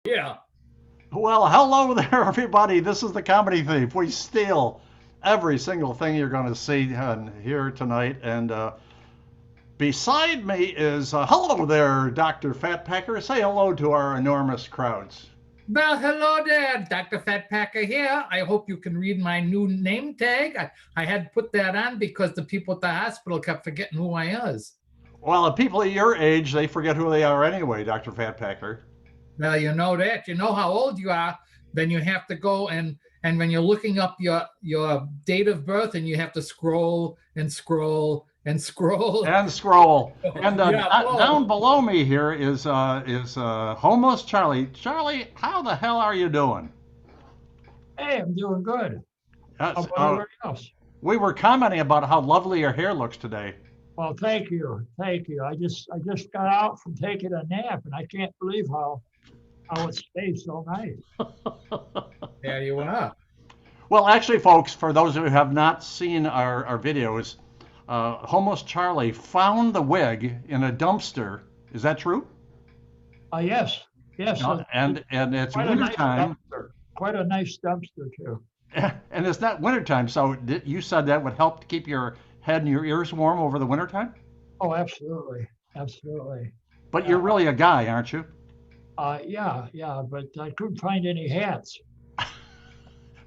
Yeah. Well, hello there, everybody. This is the Comedy Thief. We steal every single thing you're going to see and hear tonight. And beside me is, hello there, Dr. Fat Packer. Say hello to our enormous crowds. Well, hello there, Dr. Fat Packer here. I hope you can read my new name tag. I had put that on because the people at the hospital kept forgetting who I was. Well, the people at your age, they forget who they are anyway, Dr. Fat Packer. Well, you know that. You know how old you are. Then you have to go and when you're looking up your date of birth and you have to scroll and scroll and scroll. And scroll. And Yeah. down Oh. below me here is homeless Charlie. Charlie, how the hell are you doing? Hey, I'm doing good. How Yes, about everybody else? we were commenting about how lovely your hair looks today. Well, thank you, thank you. I just got out from taking a nap, and I can't believe how it stays so nice. There you are. Well, actually, folks, for those who have not seen our videos, homeless Charlie found the wig in a dumpster. Is that true? Yes, yes, And it's quite a nice wintertime, dumpster. Quite a nice dumpster too. and it's not wintertime. So you said that would help to keep your head and your ears warm over the wintertime? Oh, absolutely, absolutely. But Yeah, you're really a guy, aren't you? yeah, yeah. But I couldn't find any hats.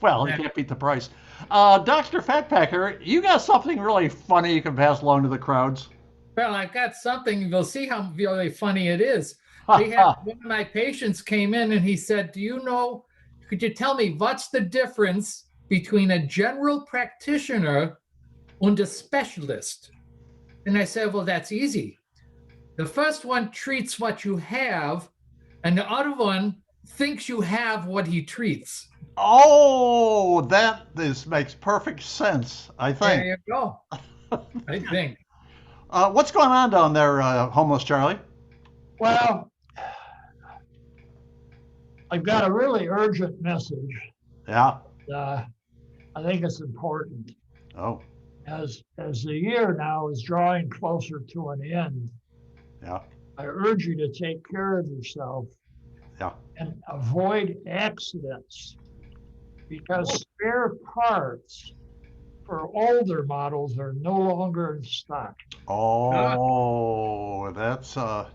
Well, you can't beat the price. Dr. Fatpacker, you got something really funny you can pass along to the crowds? Well, I've got something. We'll see how really funny it is. They had one of my patients came in and he said, "Do you know? Could you tell me what's the difference between a general practitioner and a specialist?" And I said, "Well, that's easy. The first one treats what you have, and the other one thinks you have what he treats." Oh, that this makes perfect sense, I There think. you go. I think. What's going on down there, homeless Charlie? Well, I've got a really urgent message. Yeah. Uh, I think it's important Oh, as the year now is drawing closer to an end. yeah, I urge you to take care of yourself yeah. and avoid accidents because spare parts for older models are no longer in stock. Ah, Oh, that's yeah,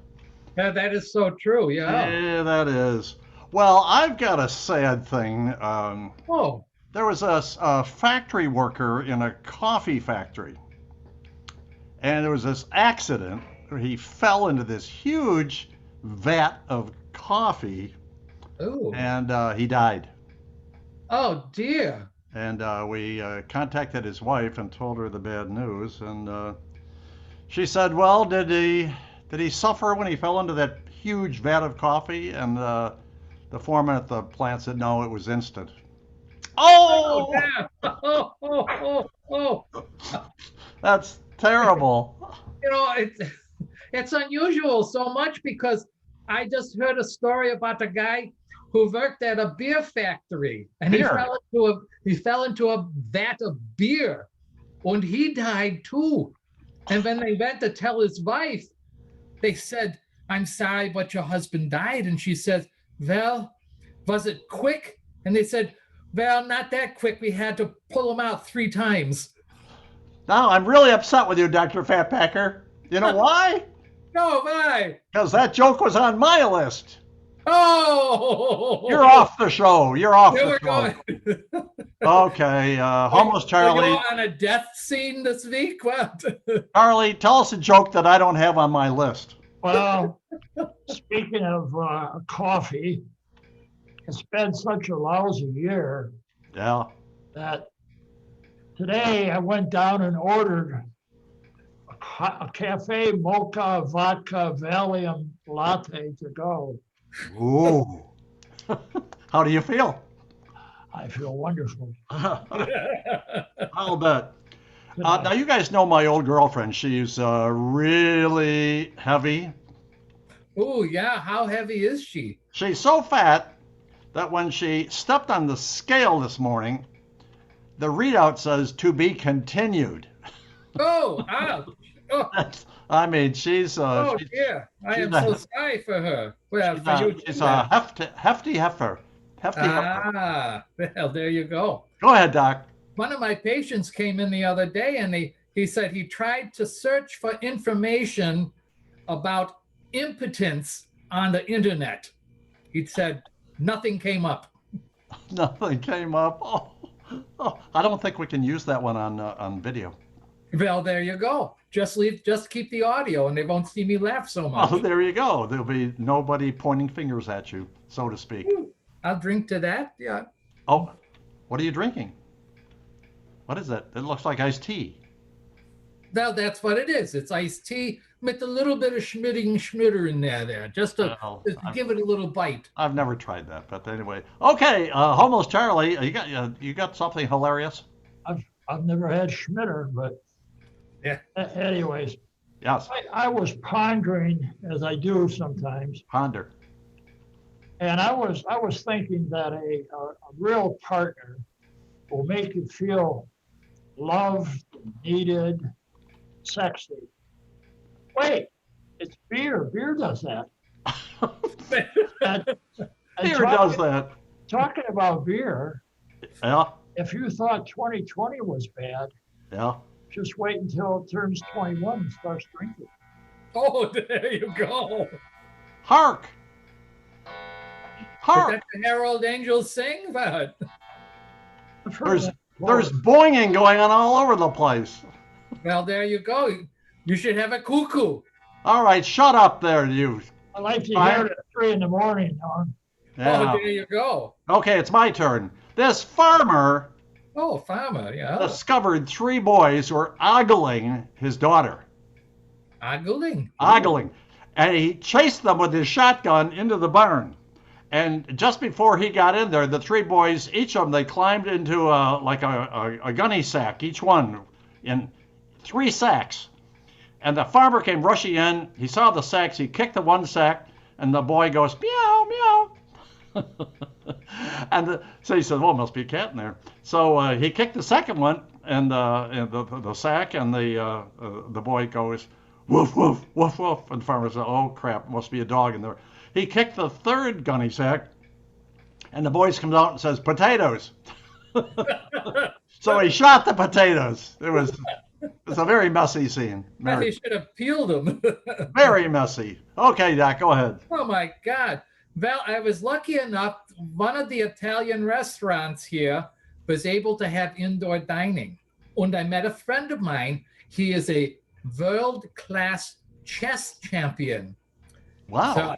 that is so true. Yeah. yeah, that is. Well, I've got a sad thing. Oh, There was a factory worker in a coffee factory, and there was this accident where he fell into this huge vat of coffee, oh, and he died. oh dear. And we contacted his wife and told her the bad news. And she said, "Well, did he suffer when he fell into that huge vat of coffee?" And the foreman at the plant said, "No, it was instant." Oh, Oh, damn. Oh. that's terrible. You know, it's unusual so much because I just heard a story about a guy who worked at a beer factory and Beer. he fell into a vat of beer and he died too. And when they went to tell his wife, they said, "I'm sorry, but your husband died." And she said, "Well, was it quick?" And they said, "Well, not that quick. We had to pull him out 3 times." Now, I'm really upset with you, Dr. Fatpacker. You know why? No, why? Because that joke was on my list. You're Oh, off the show. You're off there the we're show. going. Okay, homeless So you're Charlie. on a death scene this week? What? Charlie, tell us a joke that I don't have on my list. Well, speaking of coffee, it's been such a lousy year Yeah. that today I went down and ordered a cafe mocha vodka Valium latte to go. Ooh. How do you feel? I feel wonderful. I'll bet. Good Now, night. you guys know my old girlfriend. She's really heavy. Oh, yeah. How heavy is she? She's so fat that when she stepped on the scale this morning, the readout says to be continued. Oh, ouch. Oh, I mean, she's oh dear. I she's am a, so sorry for her. Well, she's for you a, too, she's a then. hefty heifer. Hefty heifer. Ah, well, there you go. Go ahead, Doc. One of my patients came in the other day and he said he tried to search for information about impotence on the internet. He said nothing came up. Nothing came up. Oh, I don't think we can use that one on video. Well, there you go. Just keep the audio and they won't see me laugh so much. Oh, there you go. There'll be nobody pointing fingers at you, so to speak. I'll drink to that. Yeah. Oh, what are you drinking? What is that? It looks like iced tea. Well, that's what it is. It's iced tea with a little bit of schmitter in there, just to Well, give it a little bite. I've never tried that, but anyway. Okay, Homeless Charlie, you got something hilarious? I've never had Schmitter, but Yeah. Anyways, Yes, I was pondering, as I do sometimes, ponder. and I was thinking that a real partner will make you feel loved, needed, sexy. Wait, it's beer. Beer does that. And Beer does that. talking about beer, Yeah, if you thought 2020 was bad, yeah. just wait until it turns 21 and starts drinking. Oh, there you go. Hark! Did Hark! that the Herald Angels sing? But I've heard that There's before. boinging going on all over the place. well, there you go. You should have a cuckoo. All right, shut up there, you. I like to hear it at 3 in the morning, Norm. Yeah. Oh, there you go. Okay, it's my turn. This farmer Oh, farmer, yeah. discovered 3 boys who were ogling his daughter. Ogling. Ogling. And he chased them with his shotgun into the barn. And just before he got in there, the 3 boys, each of them, they climbed into like a gunny sack, each one in 3 sacks. And the farmer came rushing in. He saw the sacks. He kicked the one sack, and the boy goes, meow, meow. So he said, well, must be a cat in there. So he kicked the second one, and the sack, and the boy goes, woof, woof, woof, woof. And the farmer said, oh, crap, must be a dog in there. He kicked the third gunny sack, and the boy comes out and says, potatoes. So he shot the potatoes. It was a very messy scene. They should have peeled them. Very messy. Okay, Doc, go ahead. Oh my God. Well, I was lucky enough, one of the Italian restaurants here was able to have indoor dining. And I met a friend of mine. He is a world-class chess champion. Wow. So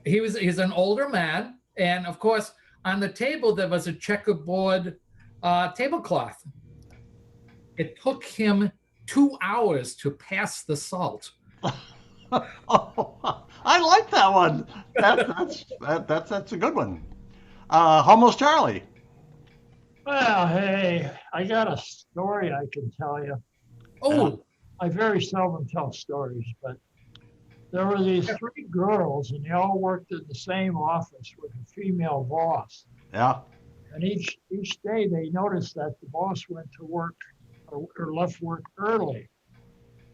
he's an older man. And of course, on the table, there was a checkerboard tablecloth. It took him 2 hours to pass the salt. Oh, I like that one. That's a good one. Homeless Charlie. Well, hey, I got a story I can tell you. Oh, I very seldom tell stories, but there were these 3 girls, and they all worked in the same office with a female boss. Yeah. And each day they noticed that the boss went to work or left work early.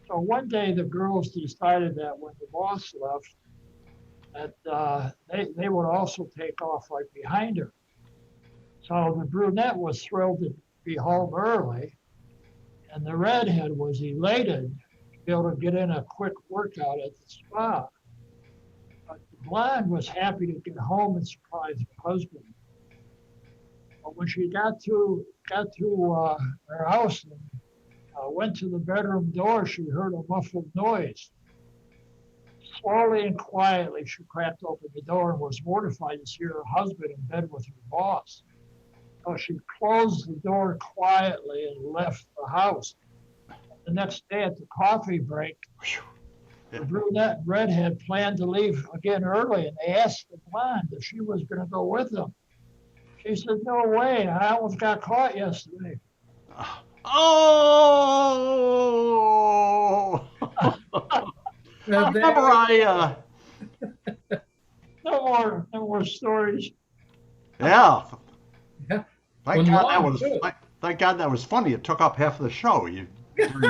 So one day the girls decided that when the boss left, that they would also take off right behind her. So the brunette was thrilled to be home early, and the redhead was elated to be able to get in a quick workout at the spa. But the blonde was happy to get home and surprise her husband. But when she got to her house and went to the bedroom door, she heard a muffled noise. Slowly and quietly, she cracked open the door and was mortified to see her husband in bed with her boss. So she closed the door quietly and left the house. The next day at the coffee break, the brunette and redhead planned to leave again early, and they asked the blonde if she was going to go with them. She said, no way, I almost got caught yesterday. Oh! well, Remember No more stories. yeah. Yeah. Thank Well, God long, that was too. thank God that was funny. It took up half of the show. You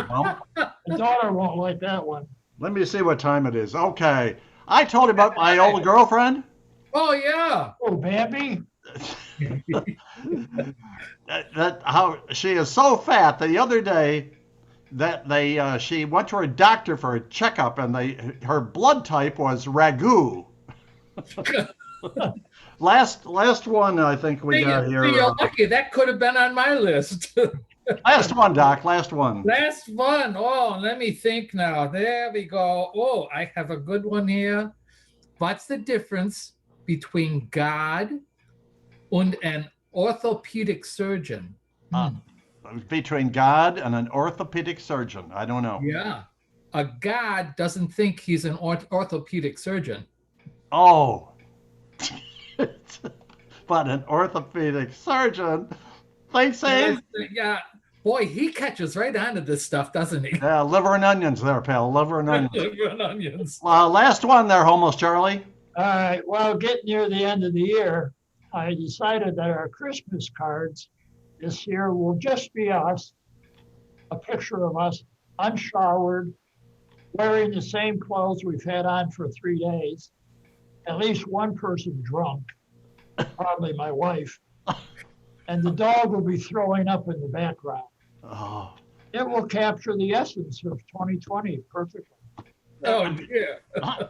Bump. My daughter won't like that one. Let me see what time it is. Okay. I told you about my old girlfriend. Oh yeah. Oh, Bambi? That how she is so fat. The other day, that she went to her doctor for a checkup, and her blood type was ragu. last one I think we got here. You're lucky. That could have been on my list. Last one, Doc. Last one. Last one. Oh, let me think now. There we go. Oh, I have a good one here. What's the difference between God and an orthopedic surgeon? Between God and an orthopedic surgeon. I don't know. Yeah. A God doesn't think he's an orthopedic surgeon. Oh. But an orthopedic surgeon thinks he. Yeah. Boy, he catches right onto this stuff, doesn't he? Yeah, liver and onions there, pal. Liver and onions. Liver and onions. Last one there, Homos Charlie. All right. Well, getting near the end of the year, I decided that our Christmas cards this year will just be us, a picture of us unshowered, wearing the same clothes we've had on for 3 days, at least one person drunk, probably my wife, and the dog will be throwing up in the background. Oh. It will capture the essence of 2020 perfectly. Oh, dear.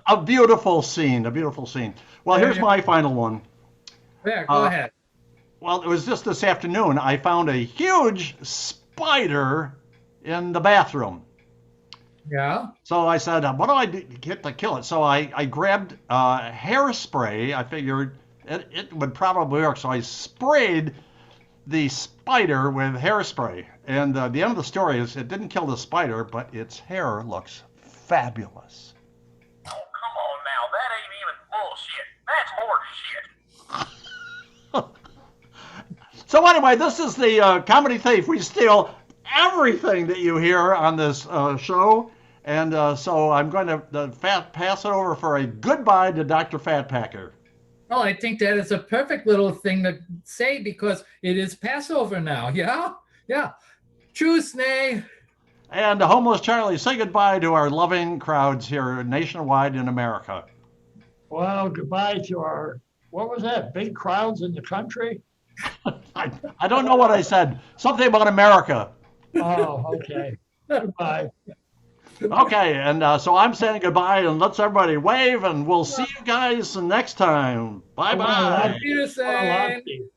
A beautiful scene. A beautiful scene. Well, here's my final one. Yeah, go ahead. Well, it was just this afternoon. I found a huge spider in the bathroom. Yeah. So I said, what do I get to kill it? So I grabbed hairspray. I figured it would probably work. So I sprayed the spider with hairspray. And the end of the story is it didn't kill the spider, but its hair looks fabulous. Oh, come on now. That ain't even bullshit. That's horse shit. So anyway, this is the Comedy Thief. We steal everything that you hear on this show. And so I'm going to pass it over for a goodbye to Dr. Fatpacker. Oh, I think that is a perfect little thing to say because it is Passover now. Yeah? Yeah. Tschüss, Nay. And Homeless Charlie, say goodbye to our loving crowds here nationwide in America. Well, goodbye to our, what was that, big crowds in the country? I don't know what I said. Something about America. Oh, okay. Goodbye. Okay, and so I'm saying goodbye, and let's everybody wave, and we'll see you guys next time. Bye-bye. Auf Wiedersehen.